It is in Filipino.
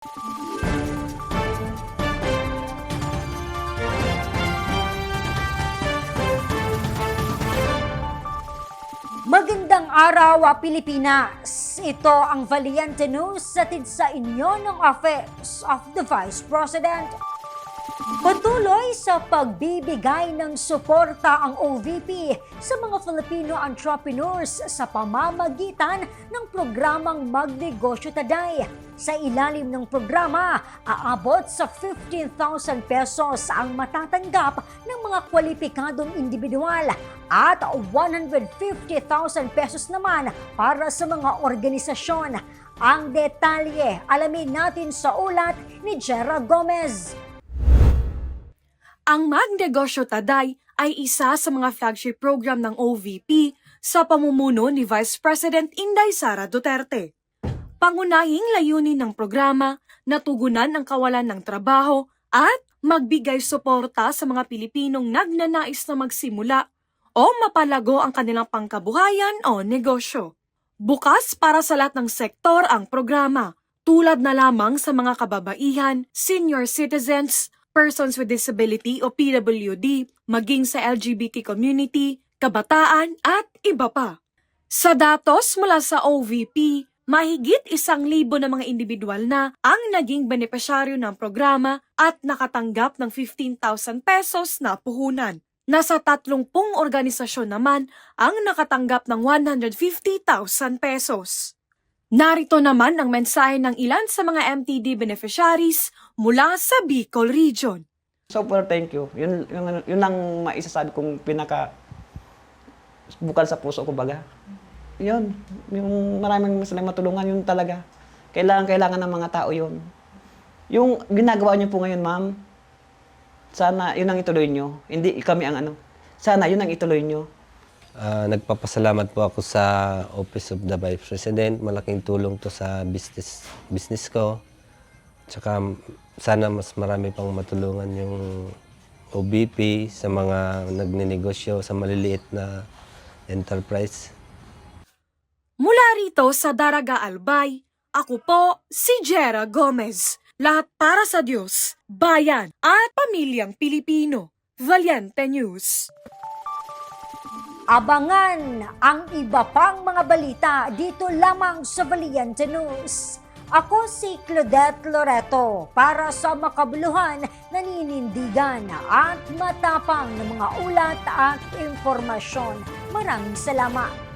Magandang araw, Pilipinas! Ito ang Valiente News hatid sa inyo ng Office of the Vice President. Patuloy sa pagbibigay ng suporta ang OVP sa mga Filipino entrepreneurs sa pamamagitan ng programang Magnegosyo Taday. Sa ilalim ng programa, aabot sa 15,000 pesos ang matatanggap ng mga kwalipikadong individual at 150,000 pesos naman para sa mga organisasyon. Ang detalye, alamin natin sa ulat ni Jera Gomez. Ang Magnegosyo Taday ay isa sa mga flagship program ng OVP sa pamumuno ni Vice President Inday Sara Duterte. Pangunahing layunin ng programa na tugunan ang kawalan ng trabaho at magbigay suporta sa mga Pilipinong nagnanais na magsimula o mapalago ang kanilang pangkabuhayan o negosyo. Bukas para sa lahat ng sektor ang programa, tulad na lamang sa mga kababaihan, senior citizens, persons with disability o PWD, maging sa LGBT community, kabataan at iba pa. Sa datos mula sa OVP, mahigit 1,000 na mga individual na ang naging benepisyaryo ng programa at nakatanggap ng 15,000 pesos na puhunan. Nasa 30 organisasyon naman ang nakatanggap ng 150,000 pesos. Narito naman ang mensahe ng ilan sa mga MTD beneficiaries mula sa Bicol Region. Super thank you. Yun ang maisasabi kong pinaka bukal sa puso ko baga. Yun, yung maraming sila matulungan, yun talaga. Kailangan ng mga tao yun. Yung ginagawa niyo po ngayon, ma'am, sana yun ang ituloy niyo. Hindi kami ang ano. Sana yun ang ituloy niyo. Nagpapasalamat po ako sa Office of the Vice President. Malaking tulong to sa business ko. Tsaka sana mas marami pang matulungan yung OVP sa mga nagninegosyo sa maliliit na enterprise. Mula rito sa Daraga Albay, ako po si Jera Gomez. Lahat para sa Diyos, bayan at pamilyang Pilipino. Valiente News. Abangan ang iba pang mga balita dito lamang sa Valiente News. Ako si Claudette Loreto para sa makabuluhan, naninindigan at matapang na mga ulat at impormasyon. Maraming salamat.